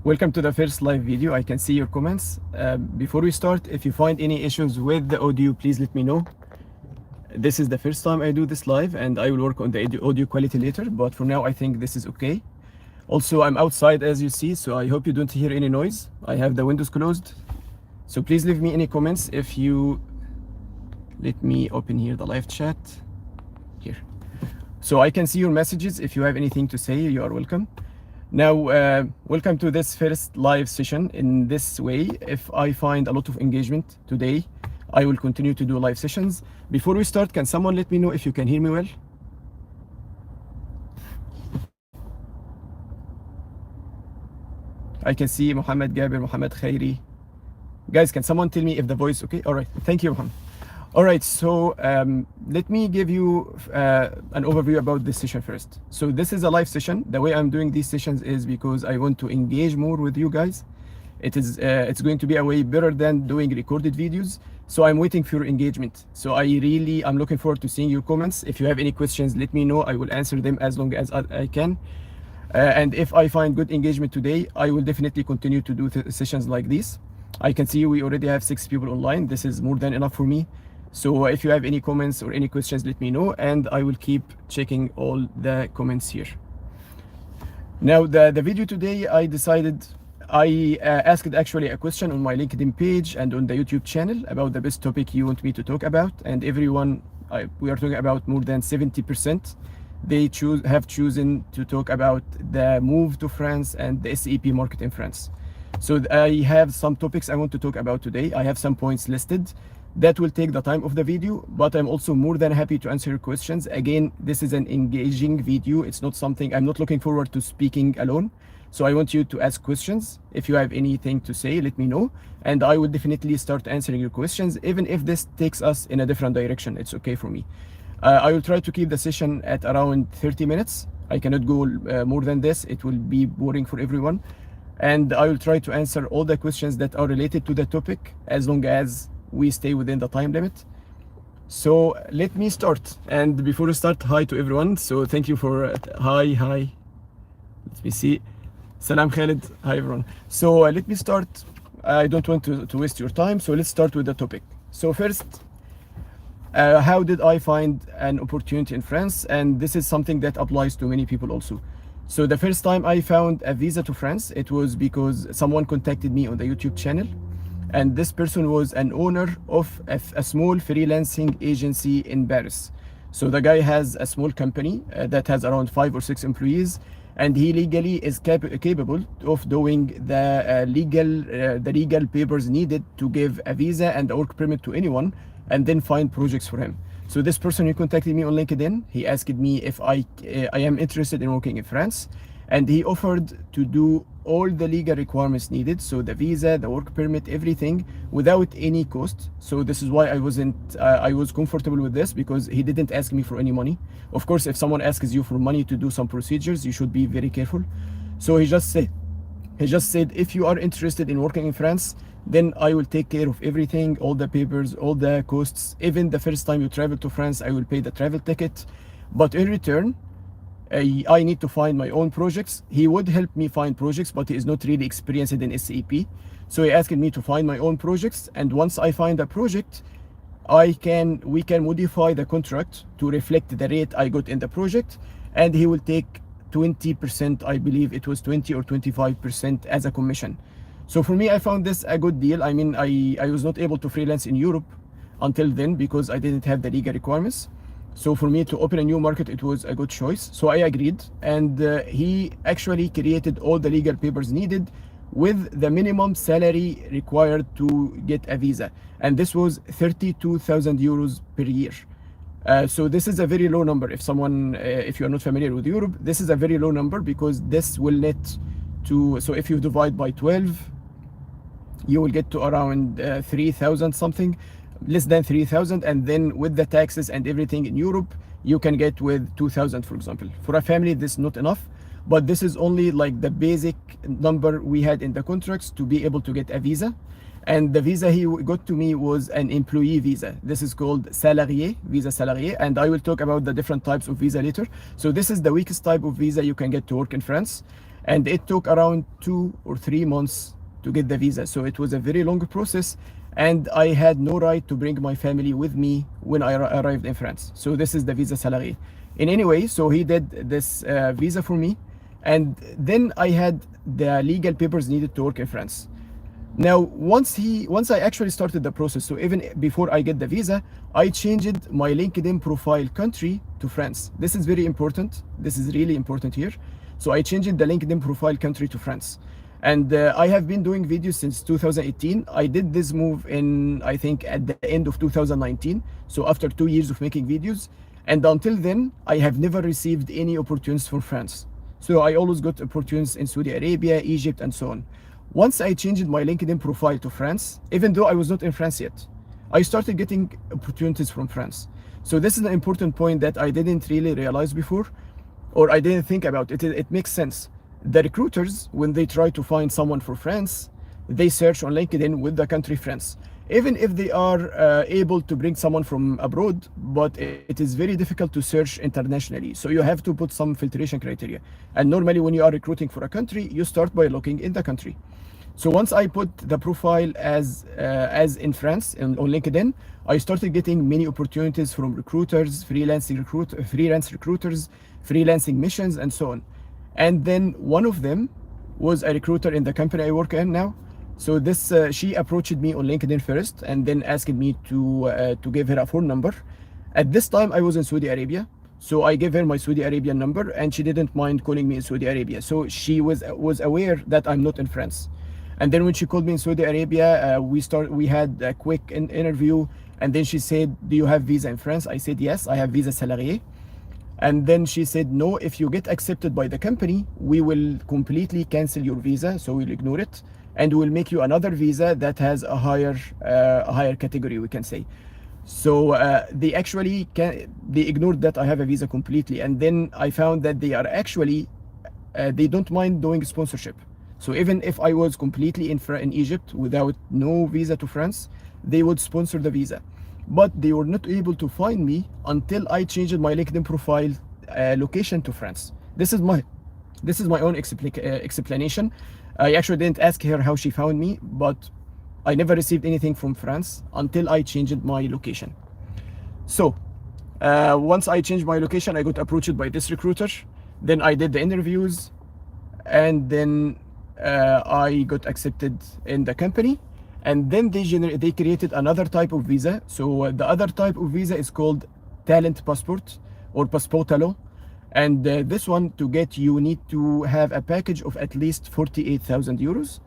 Welcome to the first live video. I can see your comments. Before we start, if you find any issues with the audio, please let me know. This is the first time I do this live and I will work on the audio quality later, but for now I think this is okay. Also, I'm outside as you see, so I hope you don't hear any noise. I have the windows closed. So please leave me any comments if you... Let me open here the live chat. Here. So I can see your messages. If you have anything to say, you are welcome. Now, welcome to this first live session. In this way, if I find a lot of engagement today, I will continue to do live sessions. Before we start, can someone let me know if you can hear me well? I can see Mohammed Gabir, Mohammed Khairi. Guys, can someone tell me if the voice okay? All right, thank you, Mohammed. All right, so let me give you an overview about this session first. So this is a live session. The way I'm doing these sessions is because I want to engage more with you guys. It's going to be a way better than doing recorded videos. So I'm waiting for your engagement. So I'm looking forward to seeing your comments. If you have any questions, let me know. I will answer them as long as I can. And if I find good engagement today, I will definitely continue to do sessions like this. I can see we already have 6 people online. This is more than enough for me. So if you have any comments or any questions, let me know, and I will keep checking all the comments here. Now, the video today, I asked actually a question on my LinkedIn page and on the YouTube channel about the best topic you want me to talk about, and everyone, we are talking about more than 70%. They have chosen to talk about the move to France and the SAP market in France. So I have some topics I want to talk about today. I have some points listed. That will take the time of the video, but I'm also more than happy to answer your questions. Again, this is an engaging video. It's not something, I'm not looking forward to speaking alone. So I want you to ask questions. If you have anything to say, let me know. And I will definitely start answering your questions. Even if this takes us in a different direction, it's okay for me. I will try to keep the session at around 30 minutes. I cannot go more than this. It will be boring for everyone. And I will try to answer all the questions that are related to the topic as long as we stay within the time limit. So let me start. And before we start, hi to everyone. So thank you for hi. Let me see. Salam Khalid. Hi everyone. So let me start. I don't want to waste your time. So let's start with the topic. So first, how did I find an opportunity in France? And this is something that applies to many people also. So the first time I found a visa to France, it was because someone contacted me on the YouTube channel. And this person was an owner of a small freelancing agency in Paris. So the guy has a small company that has around 5 or 6 employees, and he legally is capable of doing the legal papers needed to give a visa and a work permit to anyone, and then find projects for him. So this person, he contacted me on LinkedIn. He asked me if I am interested in working in France, and he offered to do all the legal requirements needed, so the visa, the work permit, everything, without any cost. So this is why I was comfortable with this, because he didn't ask me for any money. Of course, if someone asks you for money to do some procedures, you should be very careful. So he just said, if you are interested in working in France, then I will take care of everything, all the papers, all the costs. Even the first time you travel to France, I will pay the travel ticket. But in return, I need to find my own projects. He would help me find projects, but he is not really experienced in SAP. So he asked me to find my own projects. And once I find a project, we can modify the contract to reflect the rate I got in the project. And he will take 20%, I believe it was 20 or 25% as a commission. So for me, I found this a good deal. I mean, I was not able to freelance in Europe until then because I didn't have the legal requirements. So for me to open a new market, it was a good choice. So I agreed, and he actually created all the legal papers needed with the minimum salary required to get a visa. And this was 32,000 euros per year. So this is a very low number. If you are not familiar with Europe, this is a very low number, because this will net to, so if you divide by 12, you will get to around 3,000 something. Less than 3,000, and then with the taxes and everything in Europe, you can get with 2,000, for example. For a family, this is not enough, but this is only like the basic number we had in the contracts to be able to get a visa. And the visa he got to me was an employee visa. This is called salarié, visa salarié, and I will talk about the different types of visa later. So this is the weakest type of visa you can get to work in France. and it took around 2 or 3 months to get the visa. So it was a very long process, and I had no right to bring my family with me when I arrived in France. So this is the visa salarié. In any way, so he did this visa for me, and then I had the legal papers needed to work in France. Now, once I actually started the process, so even before I get the visa, I changed my LinkedIn profile country to France. This is very important. This is really important here. So I changed the LinkedIn profile country to France. And I have been doing videos since 2018. I did this move in, I think, at the end of 2019. So after 2 years of making videos. And until then, I have never received any opportunities for France. So I always got opportunities in Saudi Arabia, Egypt, and so on. Once I changed my LinkedIn profile to France, even though I was not in France yet, I started getting opportunities from France. So this is an important point that I didn't really realize before, or I didn't think about. It makes sense. The recruiters, when they try to find someone for France, they search on LinkedIn with the country France. Even if they are able to bring someone from abroad, but it is very difficult to search internationally. So you have to put some filtration criteria. And normally when you are recruiting for a country, you start by looking in the country. So once I put the profile as in France on LinkedIn, I started getting many opportunities from recruiters, freelance recruiters, freelancing missions, and so on. And then one of them was a recruiter in the company I work in now. So this she approached me on LinkedIn first, and then asked me to give her a phone number. At this time, I was in Saudi Arabia, so I gave her my Saudi Arabian number, and she didn't mind calling me in Saudi Arabia. So she was aware that I'm not in France. And then when she called me in Saudi Arabia, we had a quick interview, and then she said, "Do you have visa in France?" I said, "Yes, I have visa salarié." And then she said, "No, if you get accepted by the company, we will completely cancel your visa, so we'll ignore it, and we'll make you another visa that has a higher category, we can say." So they actually they ignored that I have a visa completely. And then I found that they are actually they don't mind doing sponsorship. So even if I was completely in Egypt without no visa to France, they would sponsor the visa. But they were not able to find me until I changed my LinkedIn profile location to France. This is my own explanation. I actually didn't ask her how she found me, but I never received anything from France until I changed my location. So once I changed my location, I got approached by this recruiter. Then I did the interviews, and then I got accepted in the company. And then they created another type of visa. So the other type of visa is called talent passport or passportalo. And this one, to get, you need to have a package of at least 48,000 euros.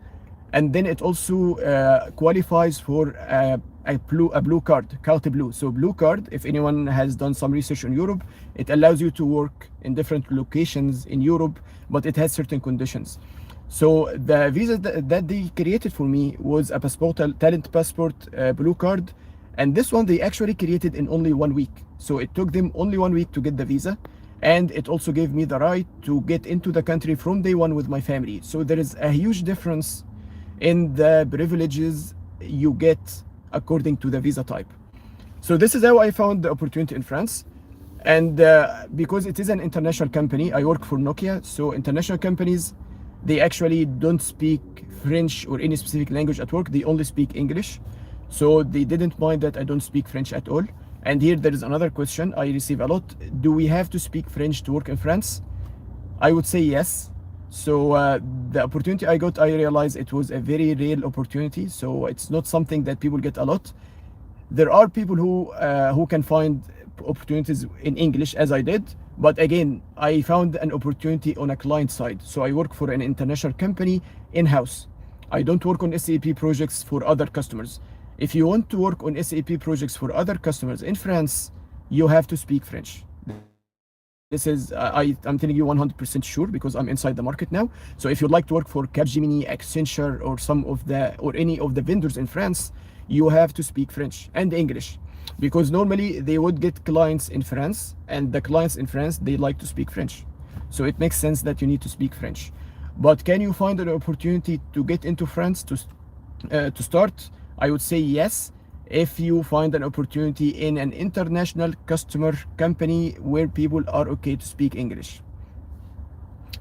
And then it also qualifies for a blue card, carte blue. So blue card, if anyone has done some research on Europe, it allows you to work in different locations in Europe, but it has certain conditions. So the visa that they created for me was a talent passport blue card. And this one they actually created in only 1 week. So it took them only 1 week to get the visa. And it also gave me the right to get into the country from day one with my family. So there is a huge difference in the privileges you get according to the visa type. So this is how I found the opportunity in France. And because it is an international company, I work for Nokia. So international companies, they actually don't speak French or any specific language at work. They only speak English. So they didn't mind that I don't speak French at all. And here there is another question I receive a lot. Do we have to speak French to work in France? I would say yes. So the opportunity I got, I realized it was a very real opportunity. So it's not something that people get a lot. There are people who can find opportunities in English, as I did. But again, I found an opportunity on a client side. So I work for an international company in-house. I don't work on SAP projects for other customers. If you want to work on SAP projects for other customers in France, you have to speak French. This is, I'm telling you 100% sure, because I'm inside the market now. So if you'd like to work for Capgemini, Accenture, or any of the vendors in France, you have to speak French and English. Because normally they would get clients in France, and the clients in France, they like to speak French. So it makes sense that you need to speak French. But can you find an opportunity to get into France to start? I would say yes, if you find an opportunity in an international customer company where people are okay to speak English.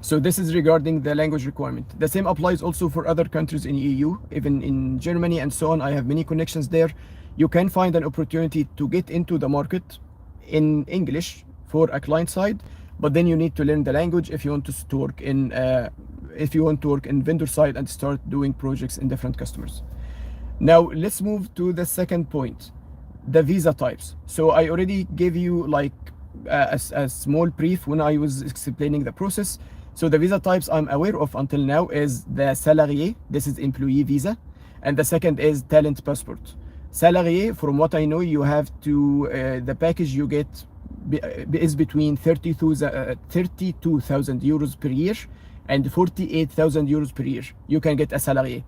So this is regarding the language requirement. The same applies also for other countries in EU, even in Germany and so on. I have many connections there. You can find an opportunity to get into the market in English for a client side, but then you need to learn the language if you want to work in vendor side and start doing projects in different customers. Now let's move to the second point, the visa types. So I already gave you like a small brief when I was explaining the process. So the visa types I'm aware of until now is the salarié, this is employee visa, and the second is talent passport. Salarié, from what I know, you have to, the package you get is between 32,000 euros per year and 48,000 euros per year. You can get a salarié.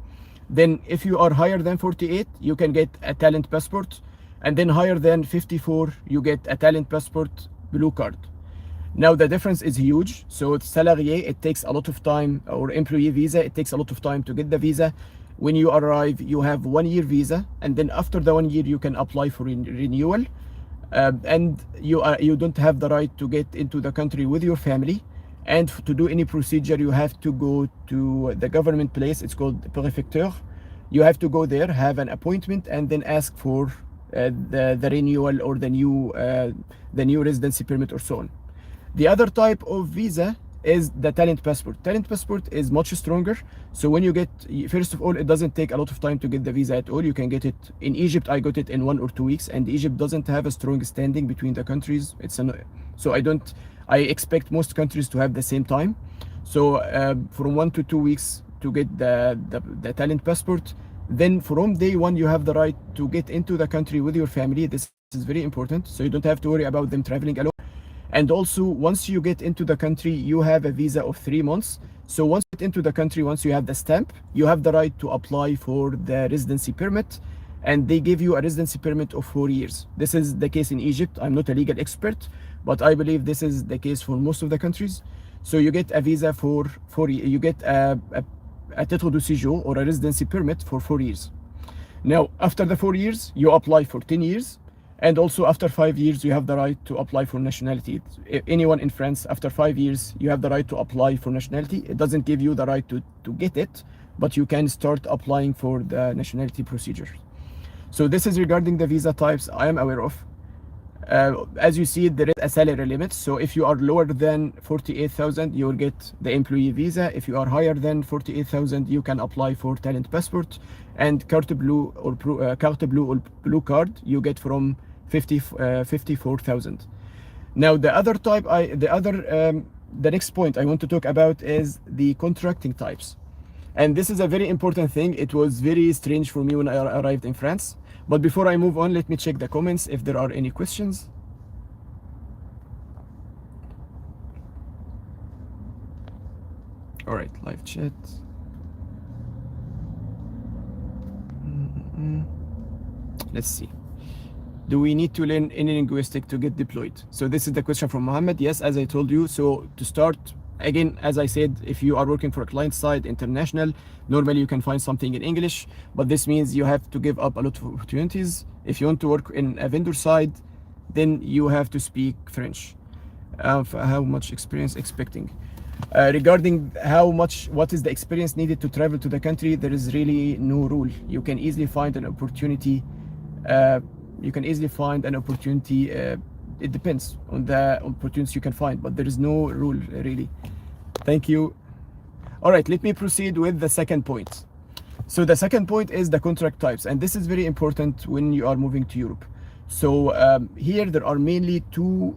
Then if you are higher than 48, you can get a talent passport, and then higher than 54, you get a talent passport blue card. Now the difference is huge. So salarié, it takes a lot of time, or employee visa, it takes a lot of time to get the visa. When you arrive, you have 1 year visa, and then after the 1 year, you can apply for renewal. And you don't have the right to get into the country with your family. And to do any procedure, you have to go to the government place. It's called préfecture. You have to go there, have an appointment, and then ask for the renewal or the new residency permit or so on. The other type of visa is the talent passport. Talent passport is much stronger. So when you get, first of all, it doesn't take a lot of time to get the visa at all. You can get it in Egypt. I got it in 1 or 2 weeks, and Egypt doesn't have a strong standing between the countries. I expect most countries to have the same time. So from 1 to 2 weeks to get the talent passport. Then from day one, you have the right to get into the country with your family. This is very important. So you don't have to worry about them traveling alone. And also, once you get into the country, you have a visa of 3 months. So once you get into the country, once you have the stamp, you have the right to apply for the residency permit. And they give you a residency permit of 4 years. This is the case in Egypt. I'm not a legal expert, but I believe this is the case for most of the countries. So you get a visa for 4 years. You get a titre de séjour or a residency permit for 4 years. Now, after the 4 years, you apply for 10 years. And also after 5 years, you have the right to apply for nationality. Anyone in France, after 5 years, you have the right to apply for nationality. It doesn't give you the right to get it, but you can start applying for the nationality procedure. So this is regarding the visa types I am aware of. As you see, there is a salary limit. So if you are lower than 48,000, you will get the employee visa. If you are higher than 48,000, you can apply for talent passport, and carte bleue or blue card you get from 54,000. Now the other type, the next point I want to talk about is the contracting types. And this is a very important thing. It was very strange for me when I arrived in France. But before I move on, let me check the comments if there are any questions. All right, live chat. Let's see. Do we need to learn any linguistic to get deployed? So this is the question from Mohammed. Yes, as I told you. So to start, again, as I said, if you are working for a client side, international, normally you can find something in English, but this means you have to give up a lot of opportunities. If you want to work in a vendor side, then you have to speak French. How much experience expecting? Regarding what is the experience needed to travel to the country, there is really no rule. You can easily find an opportunity. It depends on the opportunities you can find, but there is no rule really. Thank you. All right, let me proceed with the second point. So the second point is the contract types, and this is very important when you are moving to Europe. So here there are mainly two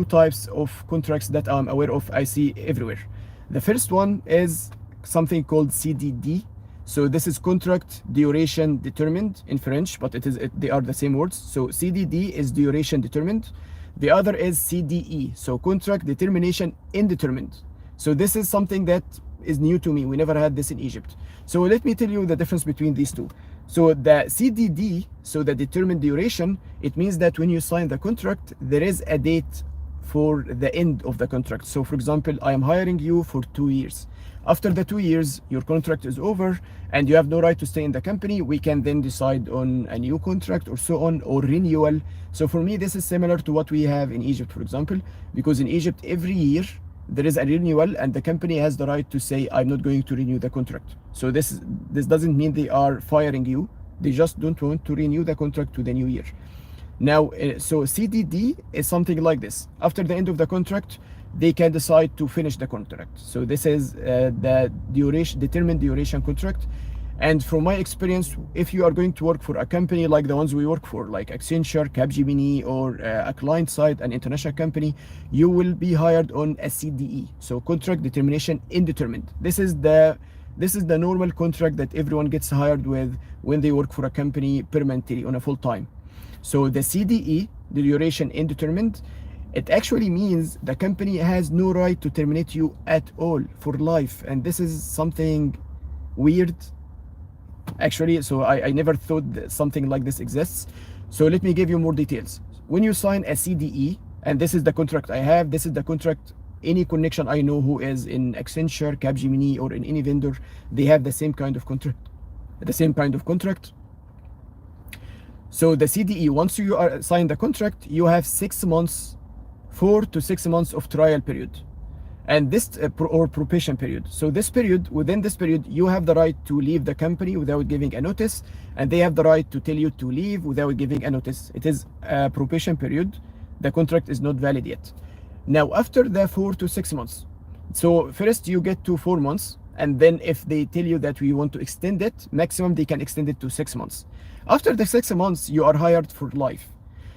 types of contracts that I'm aware of, I see everywhere. The first one is something called CDD. So this is contract duration determined in French, but they are the same words. So CDD is duration determined. The other is CDE, so contract determination indeterminate. So this is something that is new to me. We never had this in Egypt. So let me tell you the difference between these two. So the CDD, so the determined duration, it means that when you sign the contract, there is a date for the end of the contract. So for example, I am hiring you for 2 years. After the 2 years, your contract is over and you have no right to stay in the company. We can then decide on a new contract or so on, or renewal. So for me, this is similar to what we have in Egypt, for example, because in Egypt, every year there is a renewal, and the company has the right to say, I'm not going to renew the contract. So this doesn't mean they are firing you. They just don't want to renew the contract to the new year. Now, so CDD is something like this. After the end of the contract, they can decide to finish the contract. So this is the duration, determined duration contract. And from my experience, if you are going to work for a company like the ones we work for, like Accenture, Capgemini, or a client side, an international company, you will be hired on a CDE, so contract determination indeterminate. This is the normal contract that everyone gets hired with when they work for a company permanently on a full time. So the CDE, the duration indeterminate, it actually means the company has no right to terminate you at all for life. And this is something weird, actually. So I never thought that something like this exists. So let me give you more details. When you sign a CDE, and this is the contract I have, this is the contract any connection I know who is in Accenture, Capgemini, or in any vendor, they have the same kind of contract. So the CDE, once you are signed the contract, you have 6 months, 4 to 6 months of trial period, and this or probation period. So this period, within this period, you have the right to leave the company without giving a notice, and they have the right to tell you to leave without giving a notice. It is a probation period. The contract is not valid yet. Now, after the 4 to 6 months, so first you get to 4 months, and then if they tell you that we want to extend it, maximum they can extend it to 6 months. After the 6 months, you are hired for life.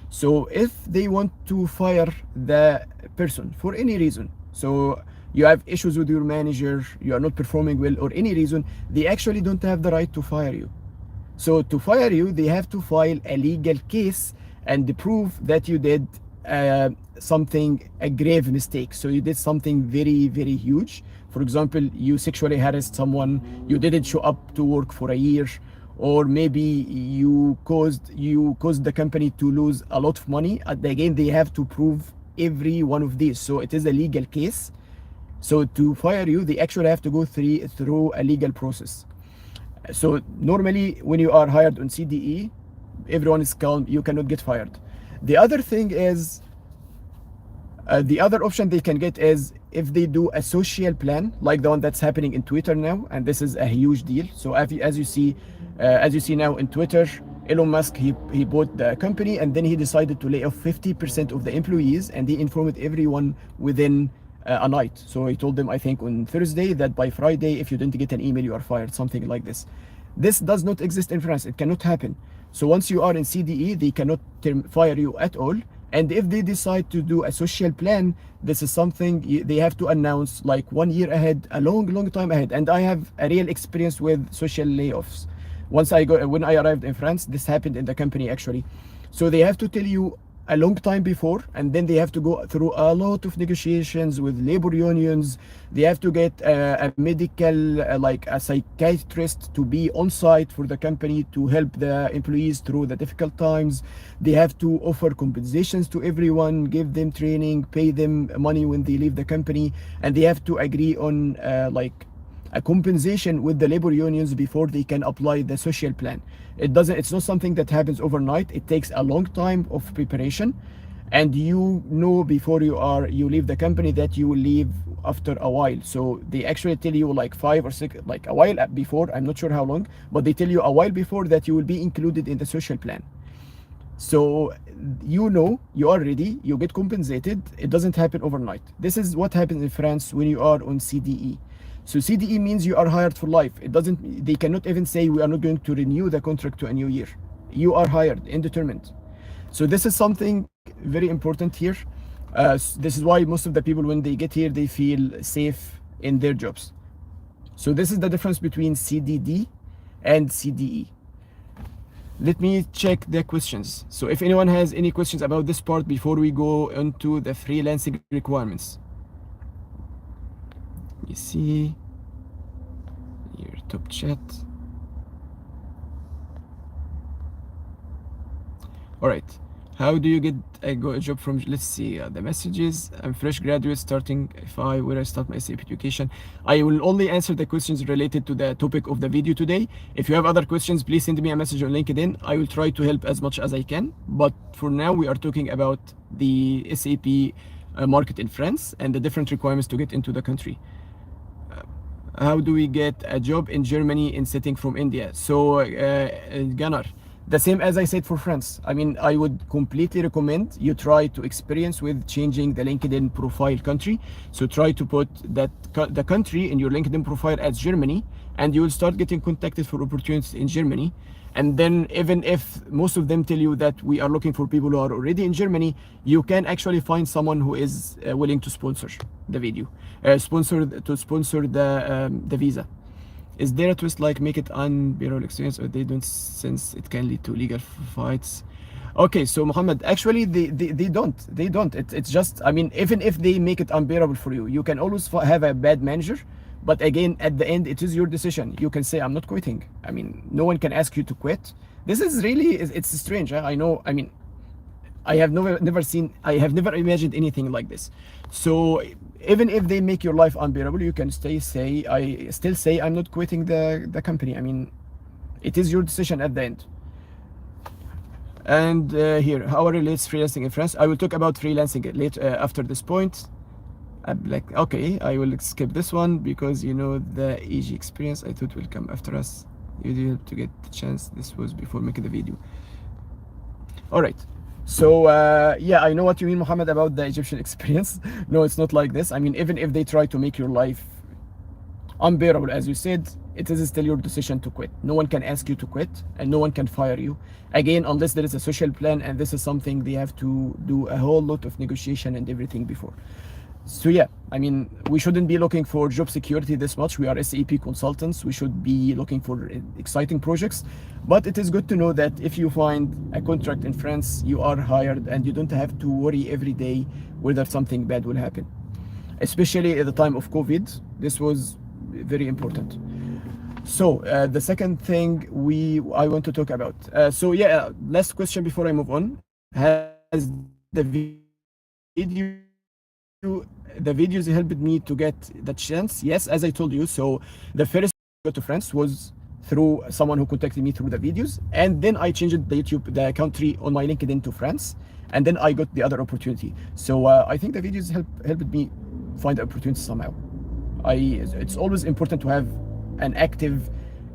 So if they want to fire the person for any reason, so you have issues with your manager, you are not performing well, or any reason, they actually don't have the right to fire you. So to fire you, they have to file a legal case and prove that you did a grave mistake. So you did something very, very huge. For example, you sexually harassed someone, you didn't show up to work for a year, or maybe you caused the company to lose a lot of money. Again, they have to prove every one of these. So it is a legal case. So to fire you, they actually have to go through a legal process. So normally when you are hired on CDE, everyone is calm, you cannot get fired. The other thing is, the other option they can get is if they do a social plan, like the one that's happening in Twitter now, and this is a huge deal. So as you see now in Twitter, Elon Musk, he bought the company, and then he decided to lay off 50% of the employees, and he informed everyone within a night. So he told them, I think on Thursday, that by Friday, if you didn't get an email, you are fired, something like this. This does not exist in France. It cannot happen. So once you are in CDE, they cannot fire you at all. And if they decide to do a social plan, this is something they have to announce like 1 year ahead, a long time ahead. And I have a real experience with social layoffs. When I arrived in France, this happened in the company actually. So they have to tell you a long time before, and then they have to go through a lot of negotiations with labor unions. They have to get a medical, like a psychiatrist to be on site for the company to help the employees through the difficult times. They have to offer compensations to everyone, give them training, pay them money when they leave the company, and they have to agree on like a compensation with the labor unions before they can apply the social plan. It's not something that happens overnight. It takes a long time of preparation, and you know before you leave the company that you will leave after a while. So they actually tell you like 5 or 6, like a while before, I'm not sure how long, but they tell you a while before that you will be included in the social plan. So you know, you are ready, you get compensated. It doesn't happen overnight. This is what happens in France when you are on CDE. So CDE means you are hired for life. They cannot even say we are not going to renew the contract to a new year. You are hired, indeterminate. So this is something very important here. This is why most of the people, when they get here, they feel safe in their jobs. So this is the difference between CDD and CDE. Let me check the questions. So if anyone has any questions about this part before we go into the freelancing requirements. You see your top chat. All right, how do you get a job from, let's see, the messages. I'm fresh graduate starting. Where I start my SAP education. I will only answer the questions related to the topic of the video today. If you have other questions, please send me a message on LinkedIn. I will try to help as much as I can, but for now we are talking about the SAP market in France and the different requirements to get into the country. How do we get a job in Germany in setting from India? So Gunnar, the same as I said for France. I mean, I would completely recommend you try to experience with changing the LinkedIn profile country. So try to put that the country in your LinkedIn profile as Germany, and you will start getting contacted for opportunities in Germany. And then even if most of them tell you that we are looking for people who are already in Germany, you can actually find someone who is willing to sponsor the video, sponsor the visa. Is there a twist like make it unbearable experience, or they don't, since it can lead to legal fights? Okay, so Muhammad, actually they don't. It's just, I mean, even if they make it unbearable for you, you can always have a bad manager. But again, at the end, it is your decision. You can say, I'm not quitting. I mean, no one can ask you to quit. This is really, it's strange. Huh? I know, I mean, I have I have never imagined anything like this. So even if they make your life unbearable, you can still say, I'm not quitting the company. I mean, it is your decision at the end. And here, how relates freelancing in France? I will talk about freelancing later after this point. I'm like, okay, I will skip this one because you know the EG experience I thought will come after us. You did to get the chance. This was before making the video. All right. So yeah, I know what you mean, Muhammad, about the Egyptian experience. No, it's not like this. I mean, even if they try to make your life unbearable, as you said, it is still your decision to quit. No one can ask you to quit, and no one can fire you. Again, unless there is a social plan, and this is something they have to do a whole lot of negotiation and everything before. So yeah, I mean, we shouldn't be looking for job security this much. We are SAP consultants. We should be looking for exciting projects. But it is good to know that if you find a contract in France, you are hired and you don't have to worry every day whether something bad will happen. Especially at the time of COVID, this was very important. So the second thing I want to talk about. So yeah, last question before I move on. Has the videos helped me to get the chance? Yes, as I told you. So the first go to France was through someone who contacted me through the videos, and then I changed the country on my LinkedIn to France, and then I got the other opportunity. So I think the videos helped me find the opportunity somehow. It's always important to have an active,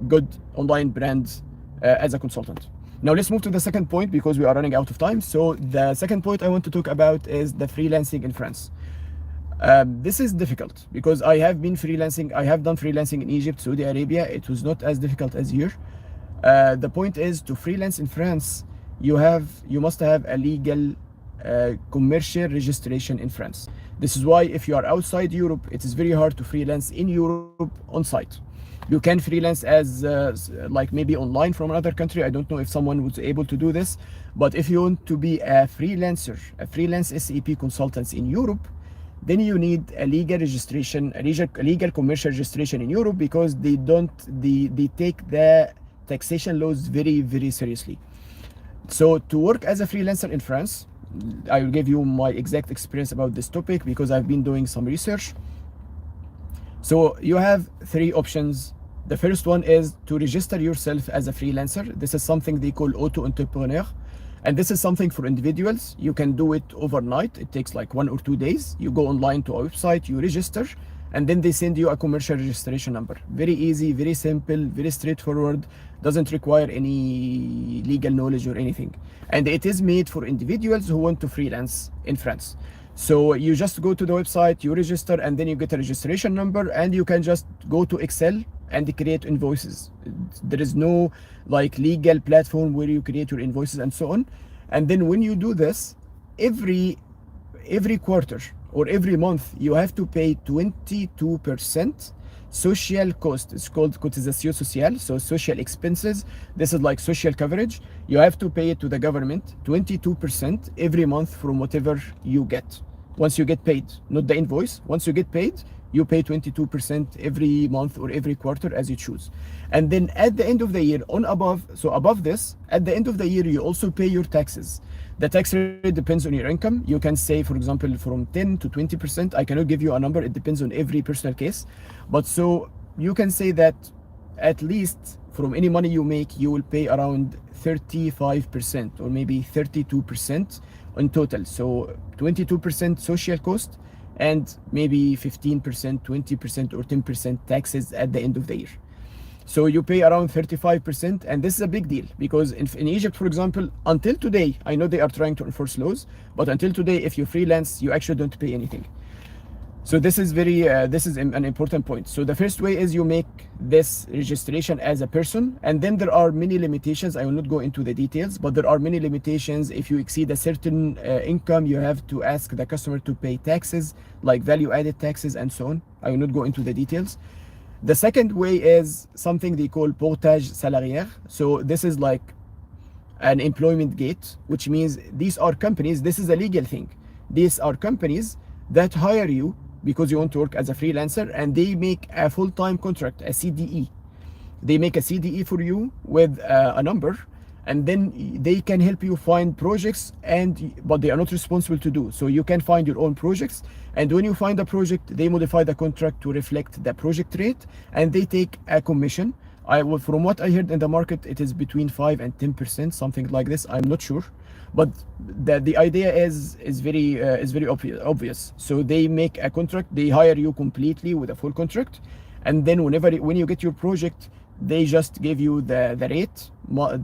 good online brand as a consultant. Now let's move to the second point because we are running out of time. So the second point I want to talk about is the freelancing in France. This is difficult because I have done freelancing in Egypt, Saudi Arabia. It was not as difficult as here. The point is, to freelance in France, you must have a legal commercial registration in France. This is why if you are outside Europe, it is very hard to freelance in Europe on site. You can freelance as like maybe online from another country. I don't know if someone was able to do this, but if you want to be a freelance SAP consultant in Europe, then you need a legal registration, a legal commercial registration in Europe, because they take the taxation laws very, very seriously. So to work as a freelancer in France, I will give you my exact experience about this topic because I've been doing some research. So you have three options. The first one is to register yourself as a freelancer. This is something they call auto-entrepreneur. And this is something for individuals. You can do it overnight. It takes like 1 or 2 days. You go online to a website, you register, and then they send you a commercial registration number. Very easy, very simple, very straightforward. Doesn't require any legal knowledge or anything. And it is made for individuals who want to freelance in France. So you just go to the website, you register, and then you get a registration number, and you can just go to Excel and create invoices. There is no like legal platform where you create your invoices and so on. And then when you do this, every quarter or every month, you have to pay 22% social cost. It's called cotisation sociale, so social expenses. This is like social coverage. You have to pay it to the government, 22% every month from whatever you get. Once you get paid, not the invoice. Once you get paid, you pay 22% every month or every quarter as you choose. And then at the end of the year, above this, at the end of the year, you also pay your taxes. The tax rate depends on your income. You can say, for example, from 10 to 20%. I cannot give you a number. It depends on every personal case. But so you can say that at least from any money you make, you will pay around 35% or maybe 32% on total. So 22% social cost and maybe 15%, 20%, or 10% taxes at the end of the year. So you pay around 35%, and this is a big deal because in Egypt, for example, until today, I know they are trying to enforce laws, but until today, if you freelance, you actually don't pay anything. So this is an important point. So the first way is you make this registration as a person, and then there are many limitations. I will not go into the details, but there are many limitations. If you exceed a certain income, you have to ask the customer to pay taxes, like value-added taxes and so on. I will not go into the details. The second way is something they call portage salarial. So this is like an employment gate, which means these are companies, this is a legal thing. These are companies that hire you because you want to work as a freelancer, and they make a full-time contract, a CDE. They make a CDE for you with a number, and then they can help you find projects, but they are not responsible to do. So you can find your own projects, and when you find a project, they modify the contract to reflect the project rate, and they take a commission. From what I heard in the market, it is between 5 and 10%, something like this. I'm not sure, but the idea is very obvious. So they make a contract, they hire you completely with a full contract, and then when you get your project, they just give you the rate,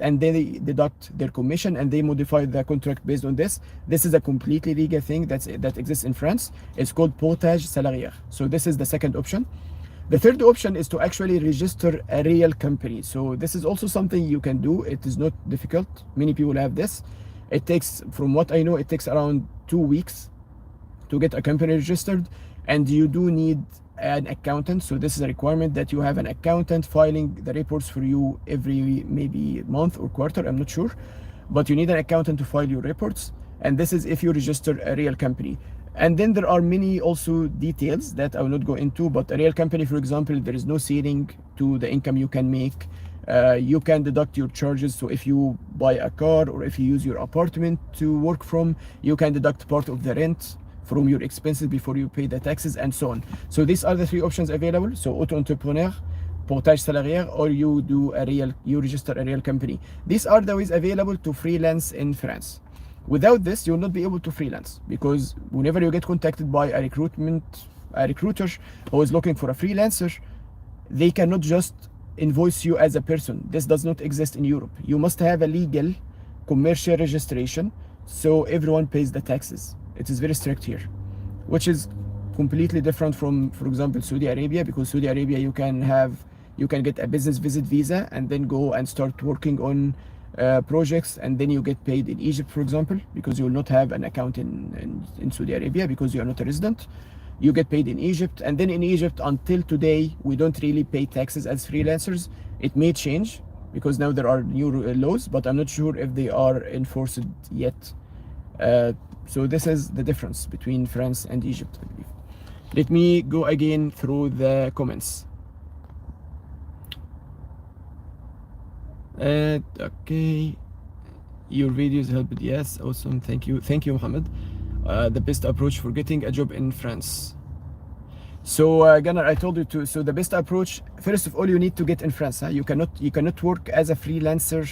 and they deduct their commission, and they modify the contract based on this. This is a completely legal thing that exists in France. It's called portage salarial. So this is the second option. The third option is to actually register a real company. So this is also something you can do. It is not difficult. Many people have this. It takes, from what I know, it takes around 2 weeks to get a company registered, and you do need an accountant. So this is a requirement that you have an accountant filing the reports for you every maybe month or quarter, I'm not sure, but you need an accountant to file your reports, and this is if you register a real company. And then there are many also details that I will not go into, but a real company, for example, there is no ceiling to the income you can make. You can deduct your charges. So if you buy a car or if you use your apartment to work from, you can deduct part of the rent from your expenses before you pay the taxes, and so on. So these are the three options available. So auto-entrepreneur, portage salarial, or you register a real company. These are the ways available to freelance in France. Without this, you will not be able to freelance, because whenever you get contacted by a recruiter who is looking for a freelancer, they cannot just invoice you as a person. This does not exist in Europe. You must have a legal commercial registration, so everyone pays the taxes. It is very strict here, which is completely different from, for example, Saudi Arabia, because Saudi Arabia you can get a business visit visa and then go and start working on projects, and then you get paid in Egypt, for example, because you will not have an account in Saudi Arabia because you are not a resident. You get paid in Egypt, and then in Egypt until today we don't really pay taxes as freelancers. It may change because now there are new laws, but I'm not sure if they are enforced yet. So this is the difference between France and Egypt, I believe. Let me go again through the comments. Okay, your videos helped. Yes, awesome. Thank you, Muhammad. The best approach for getting a job in France. So Gunnar, I told you to. So the best approach, first of all, you need to get in France. You cannot work as a freelancer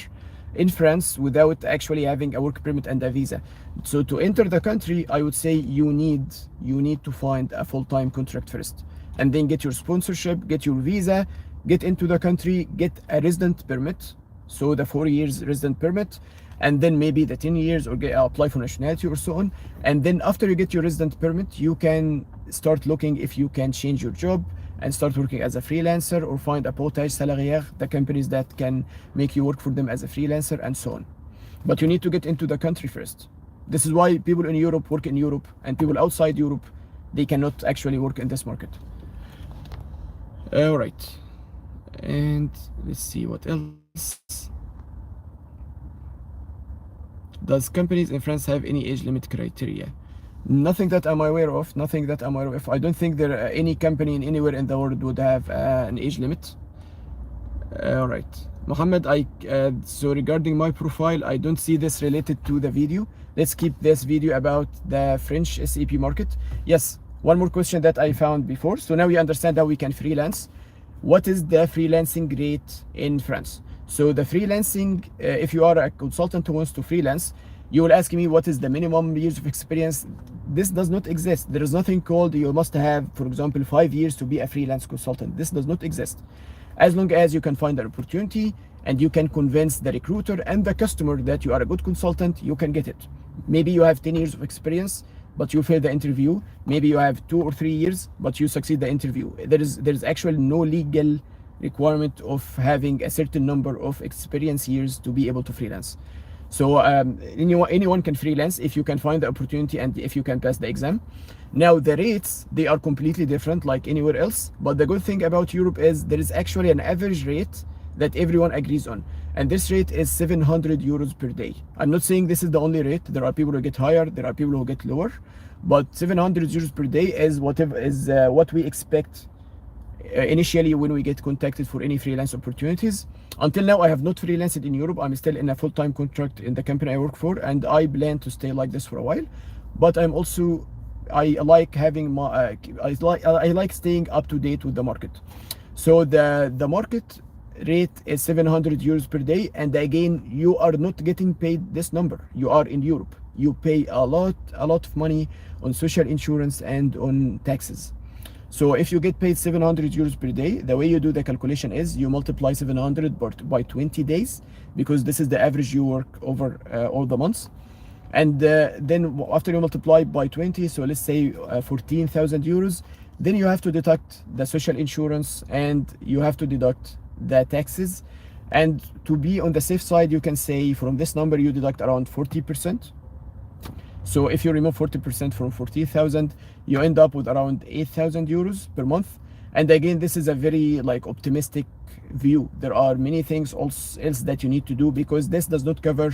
in France without actually having a work permit and a visa. So to enter the country, I would say you need to find a full-time contract first, and then get your sponsorship, get your visa, get into the country, get a resident permit. So the 4 years resident permit, and then maybe the 10 years, or apply for nationality or so on. And then after you get your resident permit, you can start looking if you can change your job and start working as a freelancer, or find a portage salarial, the companies that can make you work for them as a freelancer, and so on. But you need to get into the country first. This is why people in Europe work in Europe, and people outside Europe, they cannot actually work in this market. All right, and let's see what else. Does companies in France have any age limit criteria? Nothing that I'm aware of. I don't think there are any company anywhere in the world would have an age limit. All right, Mohammed, so regarding my profile, I don't see this related to the video. Let's keep this video about the French SAP market. Yes, one more question that I found before. So now we understand how we can freelance. what is the freelancing rate in France. So the freelancing, if you are a consultant who wants to freelance, you will ask me what is the minimum years of experience. This does not exist. There is nothing called you must have, for example, 5 years to be a freelance consultant. This does not exist. As long as you can find an opportunity and you can convince the recruiter and the customer that you are a good consultant, you can get it. Maybe you have 10 years of experience, but you fail the interview. Maybe you have 2 or 3 years, but you succeed the interview. There is actually no legal requirement of having a certain number of experience years to be able to freelance. So anyone can freelance if you can find the opportunity and if you can pass the exam. Now the rates, they are completely different like anywhere else, but the good thing about Europe is there is actually an average rate that everyone agrees on, and this rate is 700 euros per day. I'm not saying this is the only rate. There are people who get higher, there are people who get lower, but 700 euros per day is what we expect initially when we get contacted for any freelance opportunities. Until now, I have not freelanced in Europe. I'm still in a full-time contract in the company I work for, and I plan to stay like this for a while. But I like having I like staying up to date with the market. So the market rate is 700 euros per day, and again, you are not getting paid this number. You are in Europe. You pay a lot of money on social insurance and on taxes. So if you get paid 700 euros per day, the way you do the calculation is you multiply 700 by 20 days, because this is the average you work over all the months. And then after you multiply by 20, so let's say 14,000 euros, then you have to deduct the social insurance and you have to deduct the taxes. And to be on the safe side, you can say from this number you deduct around 40%. So if you remove 40% from 40,000, you end up with around 8,000 euros per month. And again, this is a very optimistic view. There are many things else that you need to do, because this does not cover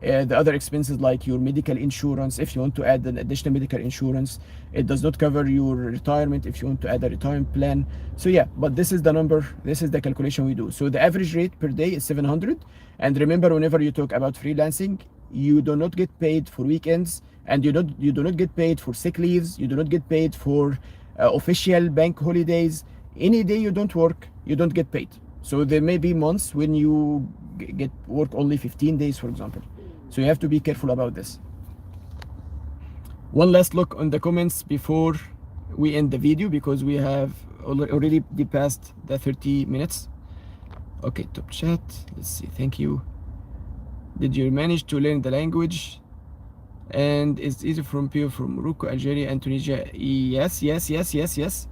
the other expenses like your medical insurance. If you want to add an additional medical insurance, it does not cover your retirement if you want to add a retirement plan. So yeah, but this is the number, this is the calculation we do. So the average rate per day is 700. And remember, whenever you talk about freelancing, you do not get paid for weekends, and you do not get paid for sick leaves. You do not get paid for official bank holidays. Any day you don't work, you don't get paid. So there may be months when you get work only 15 days, for example. So you have to be careful about this. One last look on the comments before we end the video, because we have already passed the 30 minutes. Okay, top chat. Let's see. Thank you. Did you manage to learn the language? And it's easy from people from Morocco, Algeria, and Tunisia. Yes.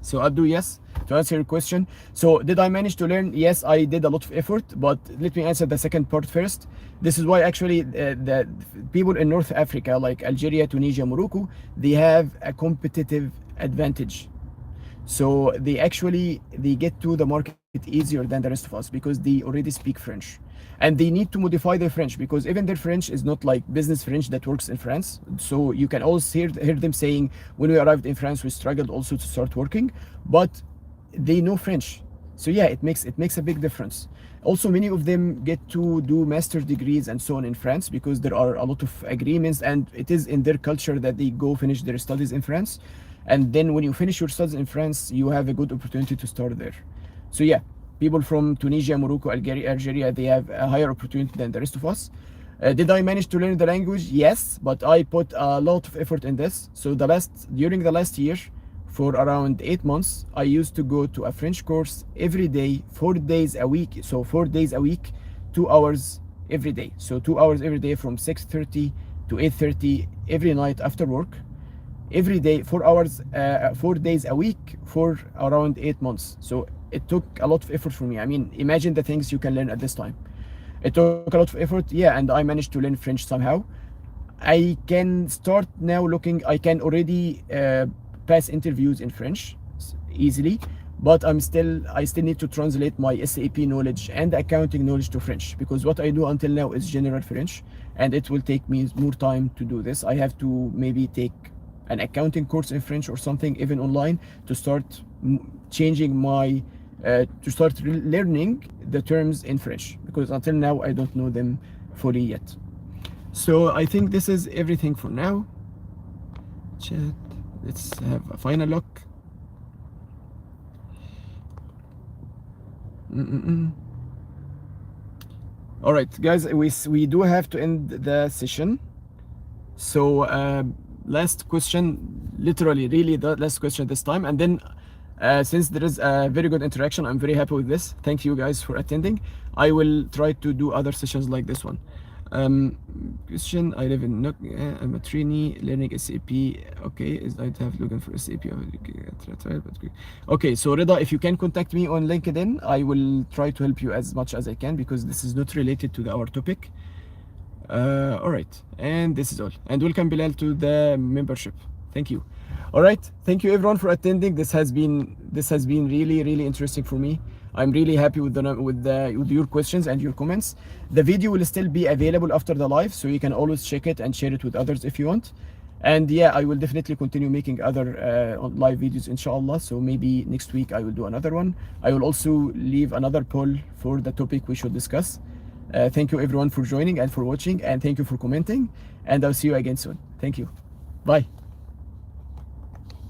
So I'll do yes to answer your question. So did I manage to learn? Yes, I did a lot of effort, but let me answer the second part first. This is why actually the people in North Africa, like Algeria, Tunisia, Morocco, they have a competitive advantage. So they get to the market easier than the rest of us, because they already speak French. And they need to modify their French, because even their French is not like business French that works in France. So you can always hear them saying, when we arrived in France, we struggled also to start working, but they know French. So yeah, it makes a big difference. Also, many of them get to do master's degrees and so on in France, because there are a lot of agreements, and it is in their culture that they go finish their studies in France. And then when you finish your studies in France, you have a good opportunity to start there. So yeah, people from Tunisia, Morocco, Algeria, they have a higher opportunity than the rest of us. Did I manage to learn the language? Yes, but I put a lot of effort in this. So during the last year, for around 8 months, I used to go to a French course every day, 4 days a week. So 4 days a week, 2 hours every day. So 2 hours every day from 6:30 to 8:30 every night after work. Every day, 4 hours, 4 days a week for around 8 months. So it took a lot of effort for me. I mean, imagine the things you can learn at this time. It took a lot of effort, yeah, and I managed to learn French somehow. I can start now I can already pass interviews in French easily, but I still need to translate my SAP knowledge and accounting knowledge to French, because what I do until now is general French, and it will take me more time to do this. I have to maybe take an accounting course in French or something, even online, to start changing to start learning the terms in French, because until now I don't know them fully yet. So I think this is everything for now. Chat. Let's have a final look. All right, guys, we do have to end the session. So last question, literally, really the last question this time, and then since there is a very good interaction, I'm very happy with this. Thank you guys for attending. I will try to do other sessions like this one. Question: I live in Nook. I'm a trainee learning SAP. Okay, is I have looking for SAP? Okay, so Rida, if you can contact me on LinkedIn, I will try to help you as much as I can because this is not related to our topic. All right, and this is all. And welcome Bilal to the membership. Thank you. All right, thank you everyone for attending. This has been really interesting for me. I'm really happy with your questions and your comments. The video will still be available after the live, so you can always check it and share it with others if you want. And yeah, I will definitely continue making other live videos, inshallah. So maybe next week I will do another one. I will also leave another poll for the topic we should discuss. Thank you everyone for joining and for watching, and thank you for commenting, and I'll see you again soon. Thank you. Bye.